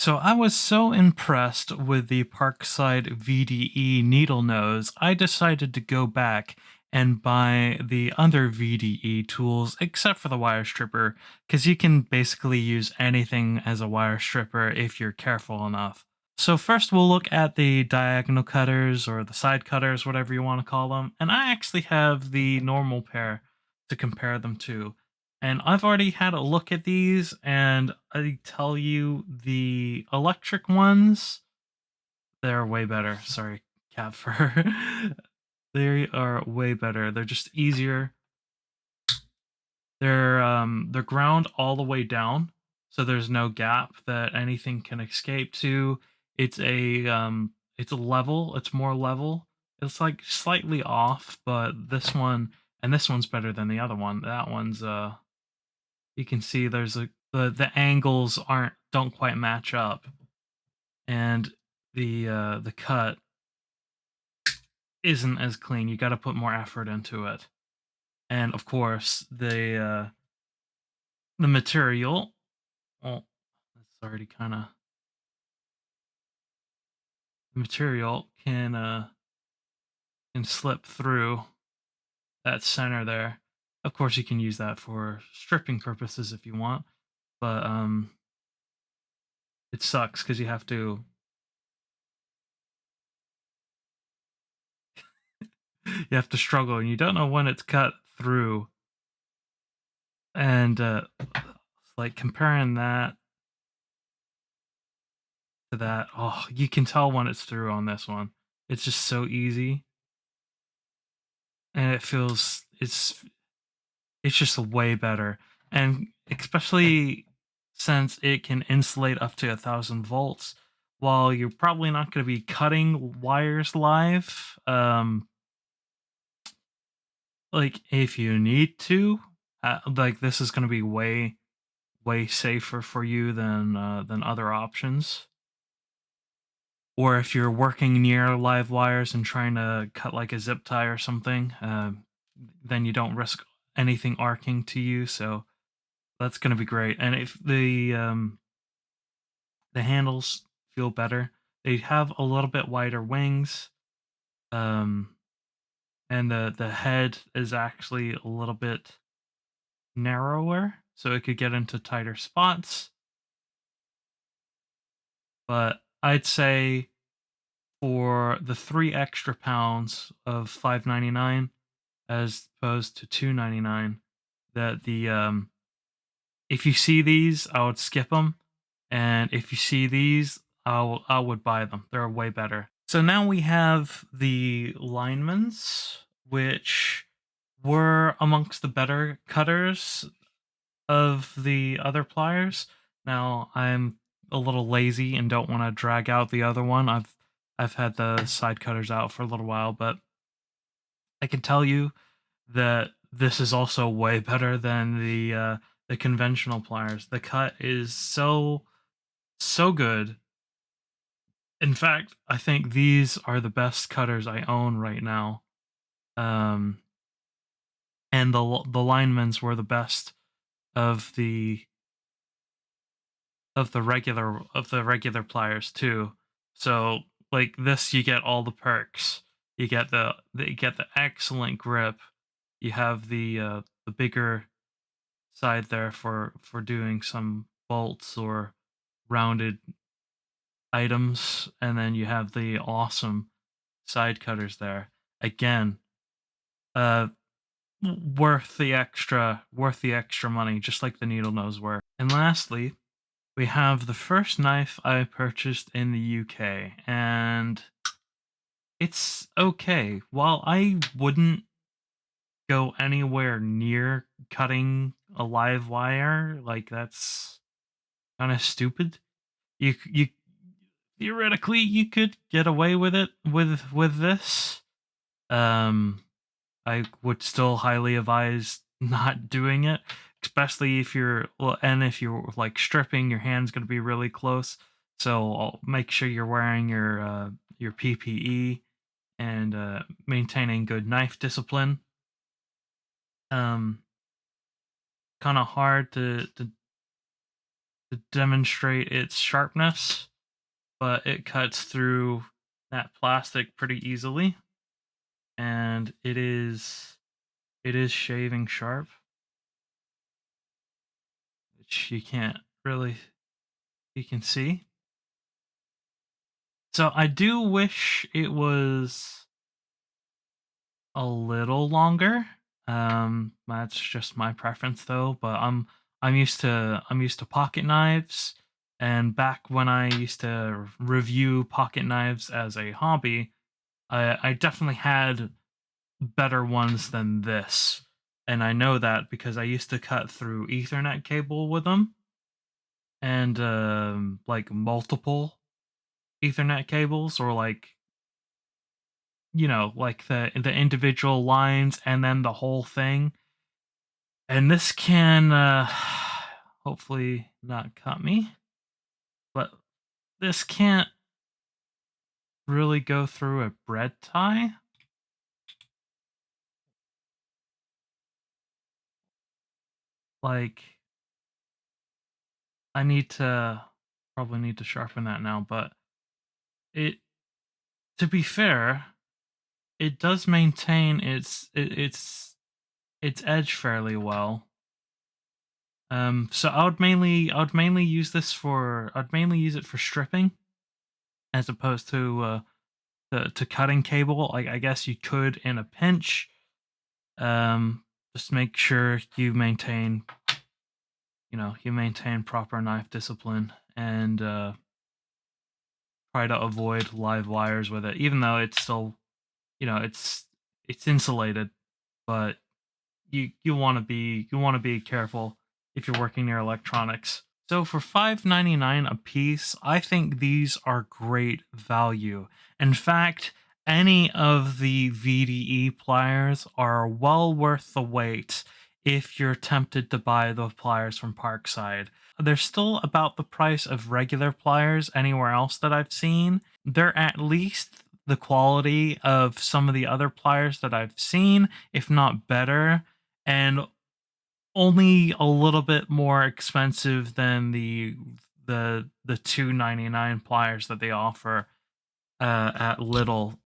So I was so impressed with the Parkside VDE needle nose, I decided to go back and buy the other VDE tools except for the wire stripper, because you can basically use anything as a wire stripper if you're careful enough. So first we'll look at the diagonal cutters or the side cutters, whatever you want to call them, and I actually have the normal pair to compare them to. And I've already had a look at these, and I tell you, the electric ones, they're way better. Sorry, cat fur. They are way better. They're just easier. They're ground all the way down, so there's no gap that anything can escape to. It's a level. It's more level. It's like slightly off, but this one's better than the other one. That one's you can see there's the angles aren't don't quite match up, and the cut isn't as clean. You got to put more effort into it, and of course the material. Well, it's already kind of the material can slip through that center there. Of course, you can use that for stripping purposes if you want, but it sucks because you have to struggle and you don't know when it's cut through. And like comparing that to that, oh, you can tell when it's through on this one. It's just so easy, and it's just way better. And especially since it can insulate up to 1,000 volts, while you're probably not going to be cutting wires live. Like if you need to, like this is going to be way safer for you than other options. Or if you're working near live wires and trying to cut like a zip tie or something, then you don't risk anything arcing to you. So that's going to be great. And if the handles feel better, they have a little bit wider wings, um, and the head is actually a little bit narrower, so it could get into tighter spots. But I'd say for the 3 extra pounds of 5.99 as opposed to 2.99, that the if you see these, I would skip them, and if you see these, I would buy them. They're way better. So now we have the linemans, which were amongst the better cutters of the other pliers. Now I'm a little lazy and don't want to drag out the other one. I've had the side cutters out for a little while, but I can tell you that this is also way better than the conventional pliers. The cut is so good. In fact, I think these are the best cutters I own right now. Um, and the linemans were the best of the regular pliers too. So like this, you get all the perks. You get the excellent grip. You have the bigger side there for doing some bolts or rounded items, and then you have the awesome side cutters there. Again, uh, worth the extra money, just like the needle nose were. And lastly, we have the first knife I purchased in the UK, and it's okay. While I wouldn't go anywhere near cutting a live wire, like that's kind of stupid. You theoretically you could get away with it with this. Um, I would still highly advise not doing it, especially if you're well, and if you're like stripping, your hand's going to be really close. So I'll make sure you're wearing your PPE and maintaining good knife discipline. Um, Kind of hard to demonstrate its sharpness, but it cuts through that plastic pretty easily, and it is shaving sharp, which you can't really you can see. So I do wish it was a little longer. That's just my preference though, but I'm used to pocket knives, and back when I used to review pocket knives as a hobby, I definitely had better ones than this. And I know that because I used to cut through Ethernet cable with them, and like multiple Ethernet cables, or like, like the individual lines and then the whole thing. And this can hopefully not cut me, but this can't really go through a bread tie. Like, I need to probably need to sharpen that now, but it to be fair, it does maintain its edge fairly well. So I would mainly use it for stripping as opposed to cutting cable. Like, I guess you could in a pinch. Just make sure you maintain proper knife discipline, and try to avoid live wires with it, even though it's still, it's insulated, but you want to be careful if you're working near electronics. So for 5.99 a piece, I think these are great value. In fact, any of the VDE pliers are well worth the wait if you're tempted to buy the pliers from Parkside. They're still about the price of regular pliers anywhere else that I've seen. They're at least the quality of some of the other pliers that I've seen, if not better, and only a little bit more expensive than the 2.99 pliers that they offer at Little.